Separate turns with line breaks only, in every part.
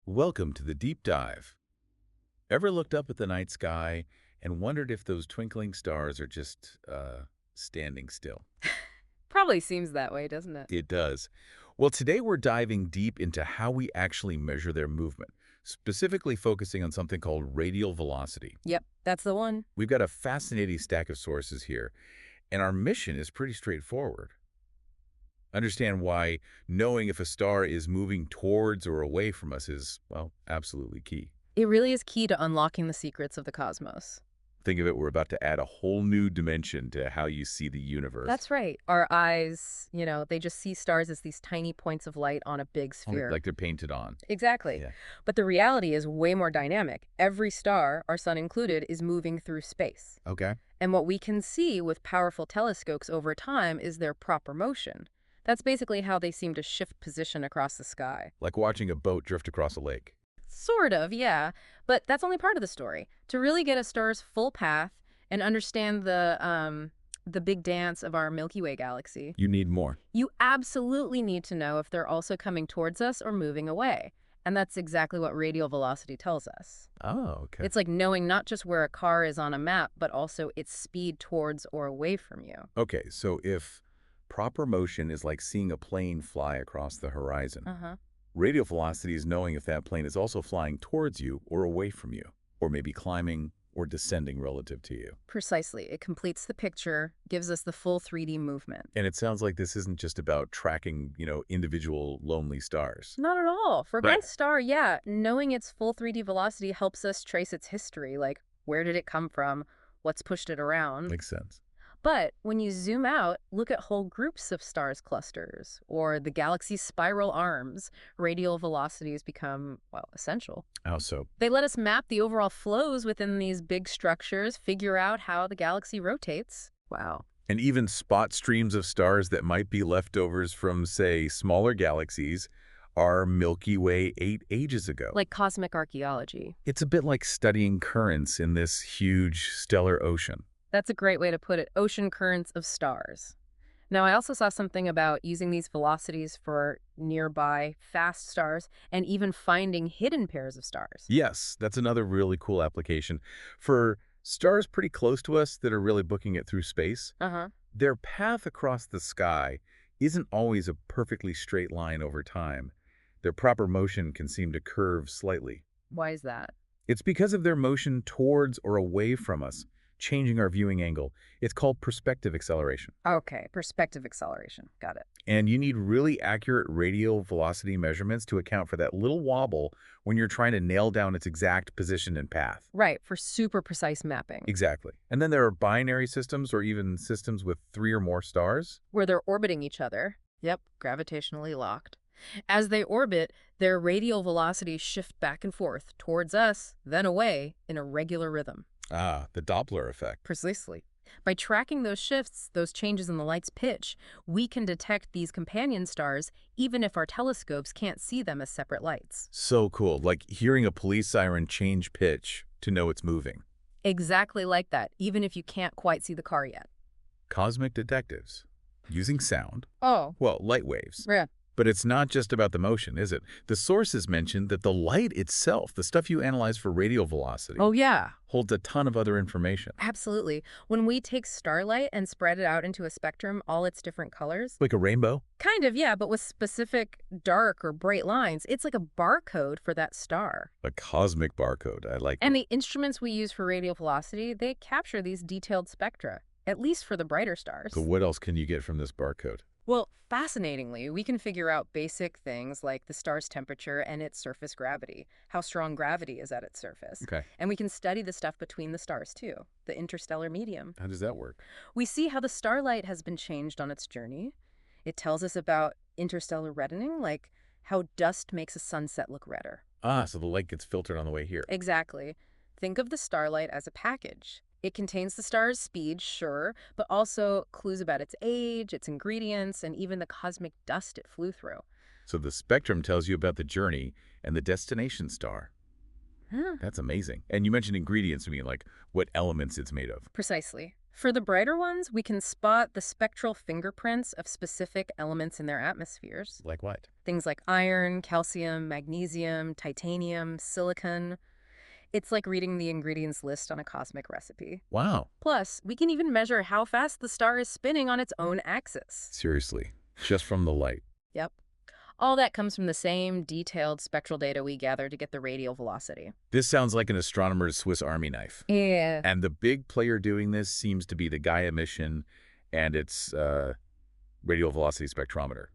Welcome to the deep dive. Ever looked up at the night sky and wondered if those twinkling stars are just, standing still?
Probably seems that way, doesn't it?
It does. Well, today we're diving deep into how we actually measure their movement, specifically focusing on something called radial velocity.
Yep, that's the one.
We've got a fascinating stack of sources here, and our mission is pretty straightforward. Understand why knowing if a star is moving towards or away from us is, well, absolutely key.
It really is key to unlocking the secrets of the cosmos.
Think of it, we're about to add a whole new dimension to how you see the universe.
That's right. Our eyes, they just see stars as these tiny points of light on a big sphere.
Like they're painted on.
Exactly.
Yeah.
But the reality is way more dynamic. Every star, our sun included, is moving through space.
Okay.
And what we can see with powerful telescopes over time is their proper motion. That's basically how they seem to shift position across the sky.
Like watching a boat drift across a lake.
Sort of, yeah. But that's only part of the story. To really get a star's full path and understand the big dance of our Milky Way galaxy,
You need more.
you absolutely need to know if they're also coming towards us or moving away. And that's exactly what radial velocity tells us.
Oh, okay.
It's like knowing not just where a car is on a map, but also its speed towards or away from you.
Okay, so if proper motion is like seeing a plane fly across the horizon,
Uh-huh.
radial velocity is knowing if that plane is also flying towards you or away from you, or maybe climbing or descending relative to you.
Precisely. It completes the picture, gives us the full 3D movement.
And it sounds like this isn't just about tracking, individual lonely stars.
Not at all. For
Right.
one star, yeah, knowing its full 3D velocity helps us trace its history, like where did it come from, what's pushed it around.
Makes sense.
But when you zoom out, look at whole groups of stars clusters, or the galaxy's spiral arms, radial velocities become, well, essential.
How so?
They let us map the overall flows within these big structures, figure out how the galaxy rotates. Wow.
And even spot streams of stars that might be leftovers from, say, smaller galaxies are Milky Way 8 ages ago.
Like cosmic archaeology.
It's a bit like studying currents in this huge stellar ocean.
That's a great way to put it, ocean currents of stars. Now, I also saw something about using these velocities for nearby fast stars and even finding hidden pairs of stars.
Yes, that's another really cool application. For stars pretty close to us that are really booking it through space,
Uh-huh.
their path across the sky isn't always a perfectly straight line over time. Their proper motion can seem to curve slightly.
Why is that?
It's because of their motion towards or away from us, changing our viewing angle. It's called perspective acceleration.
Okay, perspective acceleration. Got it.
And you need really accurate radial velocity measurements to account for that little wobble when you're trying to nail down its exact position and path.
Right, for super precise mapping.
Exactly. And then there are binary systems or even systems with 3 or more stars.
Where they're orbiting each other. Yep, gravitationally locked. As they orbit, their radial velocities shift back and forth, towards us, then away, in a regular rhythm.
Ah, the Doppler effect.
Precisely. By tracking those shifts, those changes in the light's pitch, we can detect these companion stars even if our telescopes can't see them as separate lights.
So cool, like hearing a police siren change pitch to know it's moving.
Exactly like that, even if you can't quite see the car yet.
Cosmic detectives. Using sound.
Oh,
Well, light waves.
yeah.
But it's not just about the motion, is it? The sources mentioned that the light itself, the stuff you analyze for radial velocity,
Oh, yeah.
holds a ton of other information.
Absolutely. When we take starlight and spread it out into a spectrum, all its different colors,
Like a rainbow?
kind of, yeah, but with specific dark or bright lines, it's like a barcode for that star.
A cosmic barcode. I like
And the instruments we use for radial velocity, they capture these detailed spectra, at least for the brighter stars.
So what else can you get from this barcode?
Well, fascinatingly, we can figure out basic things like the star's temperature and its surface gravity, how strong gravity is at its surface.
Okay.
And we can study the stuff between the stars, too, the interstellar medium.
How does that work?
We see how the starlight has been changed on its journey. It tells us about interstellar reddening, like how dust makes a sunset look redder.
Ah, so the light gets filtered on the way here.
Exactly. Think of the starlight as a package. It contains the star's speed, sure, but also clues about its age, its ingredients, and even the cosmic dust it flew through.
So the spectrum tells you about the journey and the destination star.
Huh.
That's amazing. And you mentioned ingredients to me, like what elements it's made of.
Precisely. For the brighter ones, we can spot the spectral fingerprints of specific elements in their atmospheres.
Like what?
Things like iron, calcium, magnesium, titanium, silicon. It's like reading the ingredients list on a cosmic recipe.
Wow.
Plus, we can even measure how fast the star is spinning on its own axis.
Seriously, just from the light.
Yep. All that comes from the same detailed spectral data we gather to get the radial velocity.
This sounds like an astronomer's Swiss Army knife.
Yeah.
And the big player doing this seems to be the Gaia mission and its Radial Velocity Spectrometer,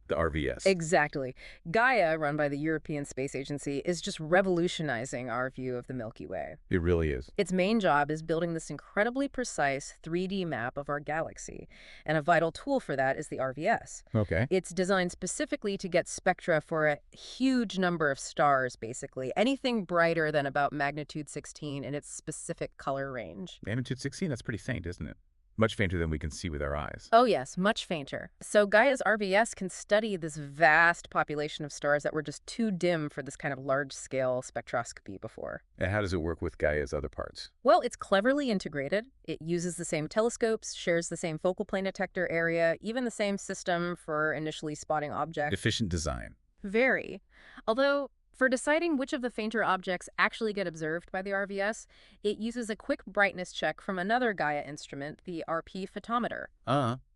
the RVS.
Exactly. Gaia, run by the European Space Agency, is just revolutionizing our view of the Milky Way.
It really is.
Its main job is building this incredibly precise 3D map of our galaxy, and a vital tool for that is the RVS.
Okay.
It's designed specifically to get spectra for a huge number of stars, basically. Anything brighter than about magnitude 16 in its specific color range.
Magnitude 16, that's pretty faint, isn't it? Much fainter than we can see with our eyes.
Oh yes, much fainter. So Gaia's RVS can study this vast population of stars that were just too dim for this kind of large-scale spectroscopy before.
And how does it work with Gaia's other parts?
Well, it's cleverly integrated. It uses the same telescopes, shares the same focal plane detector area, even the same system for initially spotting objects.
Efficient design.
Very. Although, for deciding which of the fainter objects actually get observed by the RVS, it uses a quick brightness check from another Gaia instrument, the RP photometer.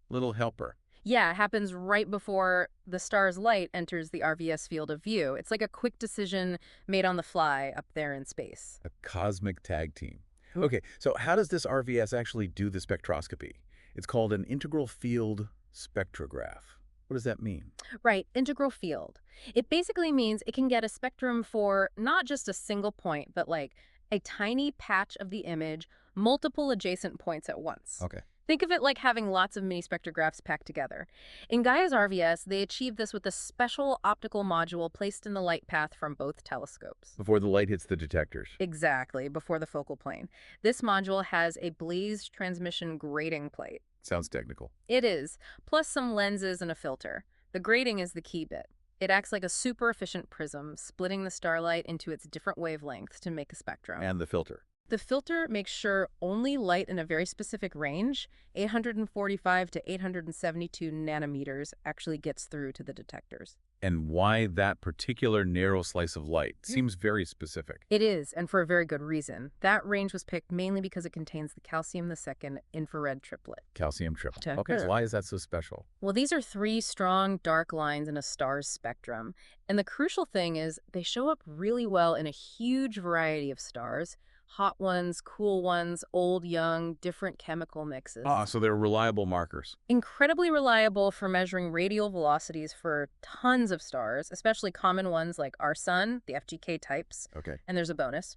Little helper.
Yeah, it happens right before the star's light enters the RVS field of view. It's like a quick decision made on the fly up there in space.
A cosmic tag team. Okay, so how does this RVS actually do the spectroscopy? It's called an integral field spectrograph. What does that mean?
Right, integral field. It basically means it can get a spectrum for not just a single point, but like a tiny patch of the image, multiple adjacent points at once.
Okay.
Think of it like having lots of mini spectrographs packed together. In Gaia's RVS, they achieve this with a special optical module placed in the light path from both telescopes.
Before the light hits the detectors.
Exactly, before the focal plane. This module has a blazed transmission grating plate.
Sounds technical.
It is, plus some lenses and a filter. The grating is the key bit. It acts like a super efficient prism, splitting the starlight into its different wavelengths to make a spectrum.
And the filter.
The filter makes sure only light in a very specific range, 845 to 872 nanometers, actually gets through to the detectors.
And why that particular narrow slice of light seems very specific.
It is, and for a very good reason. That range was picked mainly because it contains the calcium-2 infrared triplet.
Calcium triplet.
Check
Okay,
it.
so why is that so special?
Well, these are 3 strong, dark lines in a star's spectrum. And the crucial thing is they show up really well in a huge variety of stars. Hot ones, cool ones, old, young, different chemical mixes.
So they're reliable markers.
Incredibly reliable for measuring radial velocities for tons of stars, especially common ones like our sun, the FGK types.
Okay.
And there's a bonus.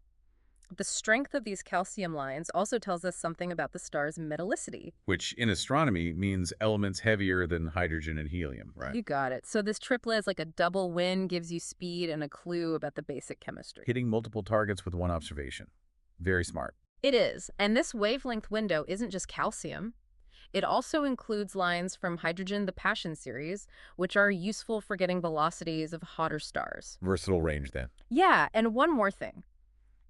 The strength of these calcium lines also tells us something about the star's metallicity.
Which in astronomy means elements heavier than hydrogen and helium, right?
You got it. So this triplet is like a double win, gives you speed and a clue about the basic chemistry.
Hitting multiple targets with one observation. Very smart.
It is. And this wavelength window isn't just calcium. It also includes lines from hydrogen, the Passion series, which are useful for getting velocities of hotter stars.
Versatile range then.
Yeah, and one more thing.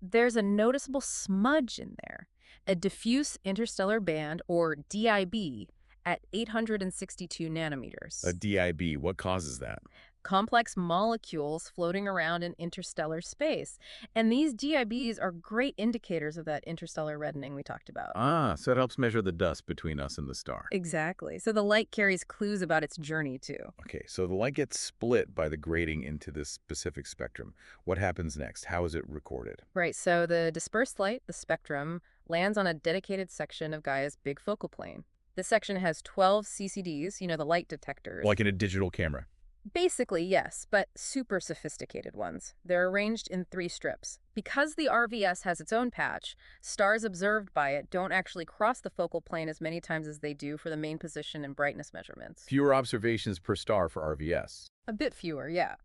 There's a noticeable smudge in there, a diffuse interstellar band, or DIB, at 862 nanometers.
A DIB, what causes that?
Complex molecules floating around in interstellar space. And these DIBs are great indicators of that interstellar reddening we talked about.
So it helps measure the dust between us and the star.
Exactly. So the light carries clues about its journey, too.
Okay, so the light gets split by the grating into this specific spectrum. What happens next? How is it recorded?
Right, so the dispersed light, the spectrum, lands on a dedicated section of Gaia's big focal plane. This section has 12 CCDs, you know, the light detectors.
Like in a digital camera.
Basically, yes, but super sophisticated ones. They're arranged in 3 strips. Because the RVS has its own patch, stars observed by it don't actually cross the focal plane as many times as they do for the main position and brightness measurements.
Fewer observations per star for RVS.
A bit fewer, yeah.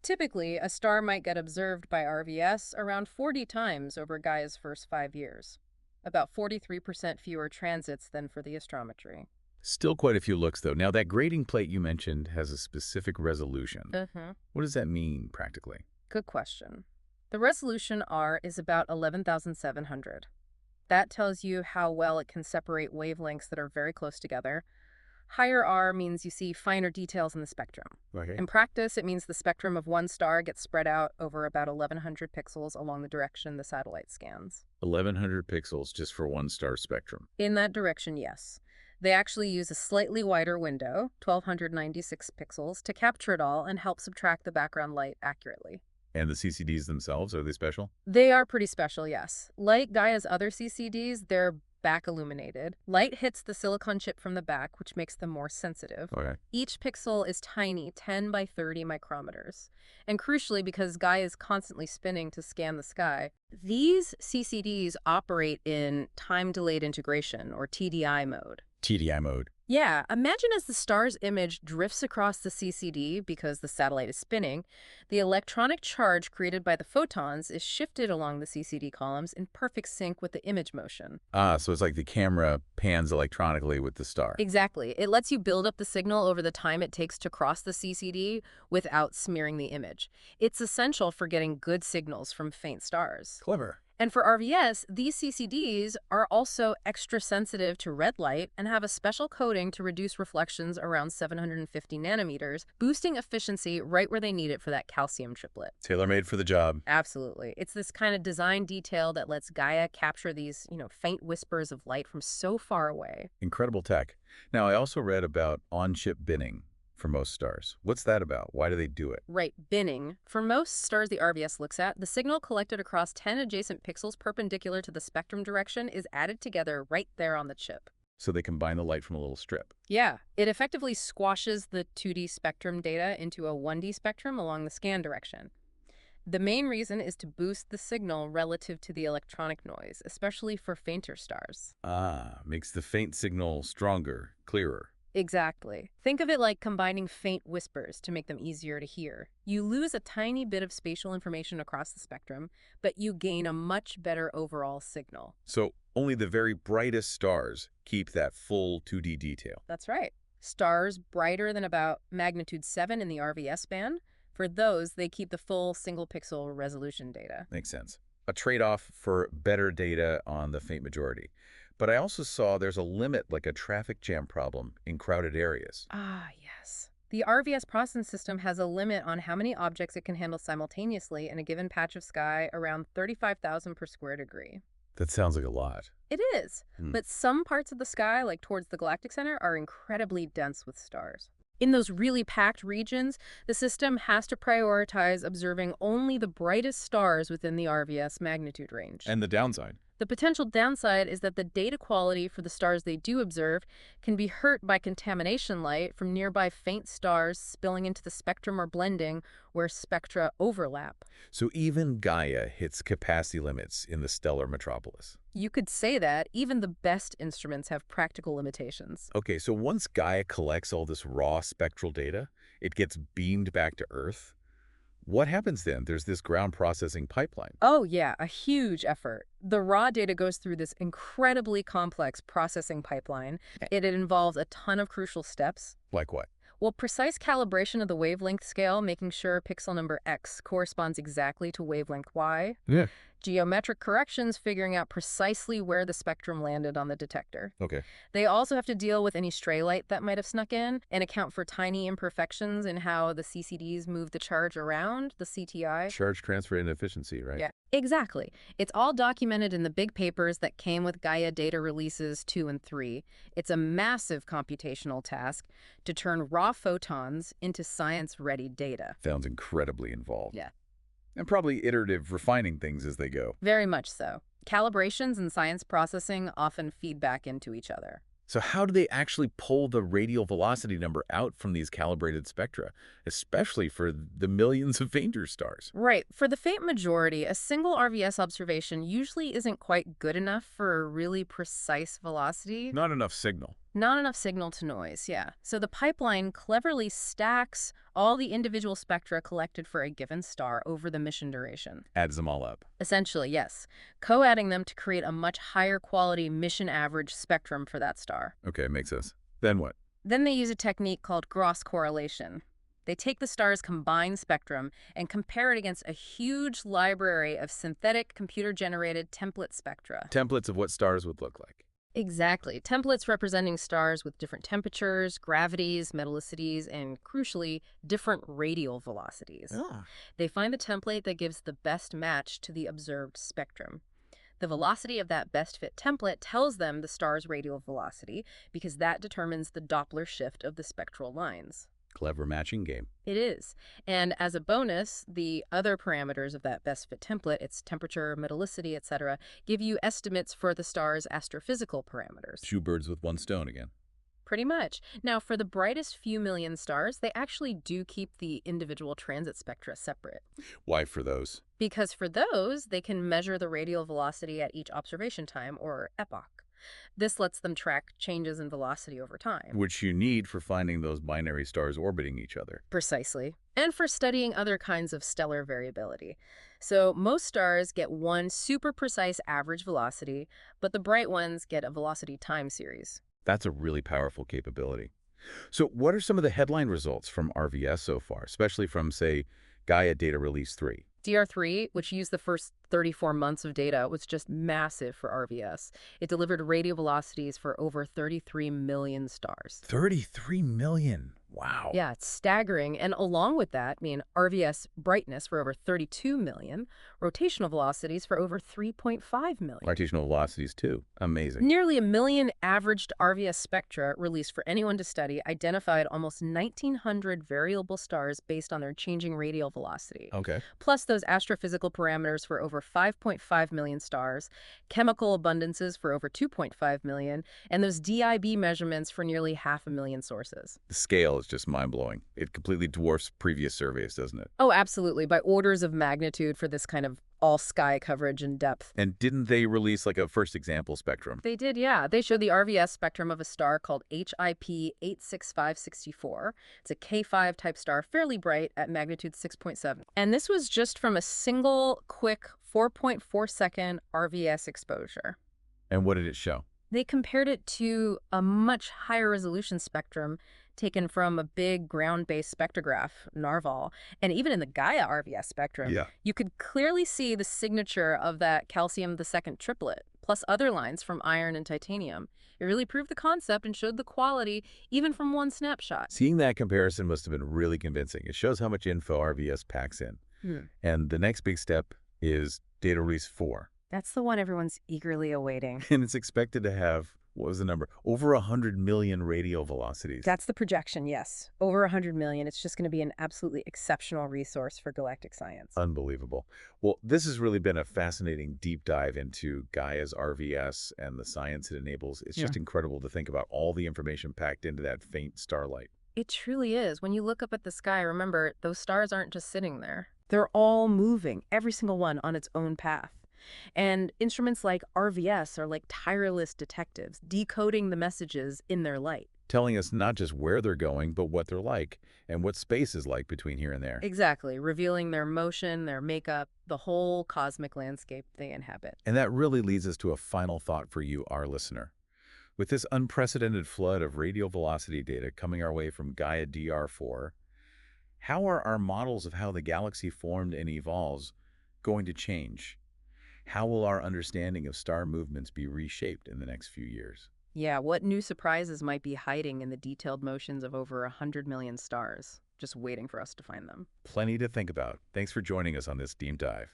Typically, a star might get observed by RVS around 40 times over Gaia's first 5 years. About 43% fewer transits than for the astrometry.
Still quite a few looks, though. Now, that grating plate you mentioned has a specific resolution. What does that mean, practically?
Good question. The resolution R is about 11,700. That tells you how well it can separate wavelengths that are very close together. Higher R means you see finer details in the spectrum.
Okay.
In practice, it means the spectrum of one star gets spread out over about 1,100 pixels along the direction the satellite scans.
1,100 pixels just for one star spectrum.
In that direction, yes. They actually use a slightly wider window, 1,296 pixels, to capture it all and help subtract the background light accurately.
And the CCDs themselves, are they special?
They are pretty special, yes. Like Gaia's other CCDs, they're back illuminated. Light hits the silicon chip from the back, which makes them more sensitive.
Okay.
Each pixel is tiny, 10 by 30 micrometers. And crucially, because Gaia is constantly spinning to scan the sky, these CCDs operate in time-delayed integration, or TDI mode.
TDI mode.
Yeah, imagine as the star's image drifts across the CCD because the satellite is spinning, the electronic charge created by the photons is shifted along the CCD columns in perfect sync with the image motion.
Ah, so it's like the camera pans electronically with the star.
Exactly. It lets you build up the signal over the time it takes to cross the CCD without smearing the image. It's essential for getting good signals from faint stars.
Clever.
And for RVS, these CCDs are also extra sensitive to red light and have a special coating to reduce reflections around 750 nanometers, boosting efficiency right where they need it for that calcium triplet.
Tailor-made for the job.
Absolutely. It's this kind of design detail that lets Gaia capture these, faint whispers of light from so far away.
Incredible tech. Now, I also read about on-chip binning for most stars. What's that about? Why do they do it?
Right, binning. For most stars the RVS looks at, the signal collected across 10 adjacent pixels perpendicular to the spectrum direction is added together right there on the chip.
So they combine the light from a little strip.
Yeah, it effectively squashes the 2D spectrum data into a 1D spectrum along the scan direction. The main reason is to boost the signal relative to the electronic noise, especially for fainter stars.
Ah, makes the faint signal stronger, clearer.
Exactly. Think of it like combining faint whispers to make them easier to hear. You lose a tiny bit of spatial information across the spectrum, but you gain a much better overall signal.
So only the very brightest stars keep that full 2D detail.
That's right. Stars brighter than about magnitude 7 in the RVS band, for those, they keep the full single-pixel resolution data.
Makes sense. A trade-off for better data on the faint majority. But I also saw there's a limit, like a traffic jam problem in crowded areas.
Ah, yes. The RVS processing system has a limit on how many objects it can handle simultaneously in a given patch of sky, around 35,000 per square degree.
That sounds like a lot.
It is, but some parts of the sky, like towards the galactic center, are incredibly dense with stars. In those really packed regions, the system has to prioritize observing only the brightest stars within the RVS magnitude range.
And the downside?
The potential downside is that the data quality for the stars they do observe can be hurt by contamination light from nearby faint stars spilling into the spectrum or blending where spectra overlap.
So even Gaia hits capacity limits in the stellar metropolis.
You could say that even the best instruments have practical limitations.
Okay, so once Gaia collects all this raw spectral data, it gets beamed back to Earth. What happens then? There's this ground processing pipeline.
Oh, yeah, a huge effort. The raw data goes through this incredibly complex processing pipeline. It involves a ton of crucial steps.
Like what?
Well, precise calibration of the wavelength scale, making sure pixel number X corresponds exactly to wavelength Y.
Yeah.
Geometric corrections, figuring out precisely where the spectrum landed on the detector.
Okay.
They also have to deal with any stray light that might have snuck in and account for tiny imperfections in how the CCDs move the charge around, the CTI.
Charge transfer inefficiency, right?
Yeah, exactly. It's all documented in the big papers that came with Gaia data releases 2 and 3. It's a massive computational task to turn raw photons into science-ready data.
Sounds incredibly involved.
Yeah.
And probably iterative, refining things as they go.
Very much so. Calibrations and science processing often feed back into each other.
So how do they actually pull the radial velocity number out from these calibrated spectra, especially for the millions of fainter stars?
Right. For the faint majority, a single RVS observation usually isn't quite good enough for a really precise velocity.
Not enough signal.
Not enough signal to noise, yeah. So the pipeline cleverly stacks all the individual spectra collected for a given star over the mission duration.
Adds them all up.
Essentially, yes. Co-adding them to create a much higher quality mission average spectrum for that star.
Okay, makes sense. Then what?
Then they use a technique called cross correlation. They take the star's combined spectrum and compare it against a huge library of synthetic computer-generated template spectra.
Templates of what stars would look like.
Exactly. Templates representing stars with different temperatures, gravities, metallicities, and crucially, different radial velocities.
Ah.
They find the template that gives the best match to the observed spectrum. The velocity of that best fit template tells them the star's radial velocity because that determines the Doppler shift of the spectral lines.
Clever matching game.
It is. And as a bonus, the other parameters of that best fit template, its temperature, metallicity, etc., give you estimates for the star's astrophysical parameters.
Two birds with one stone again.
Pretty much. Now, for the brightest few million stars, they actually do keep the individual transit spectra separate.
Why for those?
Because for those, they can measure the radial velocity at each observation time, or epoch. This lets them track changes in velocity over time.
Which you need for finding those binary stars orbiting each other.
Precisely. And for studying other kinds of stellar variability. So most stars get one super precise average velocity, but the bright ones get a velocity time series.
That's a really powerful capability. So what are some of the headline results from RVS so far, especially from, say, Gaia Data Release 3?
DR3, which used the first 34 months of data, was just massive for RVS. It delivered radial velocities for over 33 million stars.
33 million. Wow.
Yeah, it's staggering. And along with that, RVS brightness for over 32 million, rotational velocities for over 3.5 million.
Rotational velocities, too. Amazing.
Nearly a million averaged RVS spectra released for anyone to study identified almost 1,900 variable stars based on their changing radial velocity.
Okay.
Plus those astrophysical parameters for over 5.5 million stars, chemical abundances for over 2.5 million, and those DIB measurements for nearly 500,000 sources.
The scale is just mind-blowing. It completely dwarfs previous surveys, doesn't it?
Oh, absolutely. By orders of magnitude for this kind of all-sky coverage and depth.
And didn't they release like a first example spectrum?
They did, yeah. They showed the RVS spectrum of a star called HIP 86564. It's a K5 type star, fairly bright at magnitude 6.7. And this was just from a single, quick 4.4 second RVS exposure.
And what did it show?
They compared it to a much higher resolution spectrum taken from a big ground-based spectrograph, Narval. And even in the Gaia RVS spectrum, you could clearly see the signature of that calcium the second triplet, plus other lines from iron and titanium. It really proved the concept and showed the quality even from one snapshot.
Seeing that comparison must have been really convincing. It shows how much info RVS packs in. And the next big step is Data Release 4.
That's the one everyone's eagerly awaiting.
And it's expected to have, what was the number? Over 100 million radial velocities.
That's the projection, yes. Over 100 million. It's just going to be an absolutely exceptional resource for galactic science.
Unbelievable. Well, this has really been a fascinating deep dive into Gaia's RVS and the science it enables. It's just incredible to think about all the information packed into that faint starlight.
It truly is. When you look up at the sky, remember, those stars aren't just sitting there. They're all moving, every single one on its own path. And instruments like RVS are like tireless detectives, decoding the messages in their light.
Telling us not just where they're going, but what they're like and what space is like between here and there.
Exactly, revealing their motion, their makeup, the whole cosmic landscape they inhabit.
And that really leads us to a final thought for you, our listener. With this unprecedented flood of radial velocity data coming our way from Gaia DR4, how are our models of how the galaxy formed and evolves going to change? How will our understanding of star movements be reshaped in the next few years?
Yeah, what new surprises might be hiding in the detailed motions of over 100 million stars, just waiting for us to find them?
Plenty to think about. Thanks for joining us on this deep dive.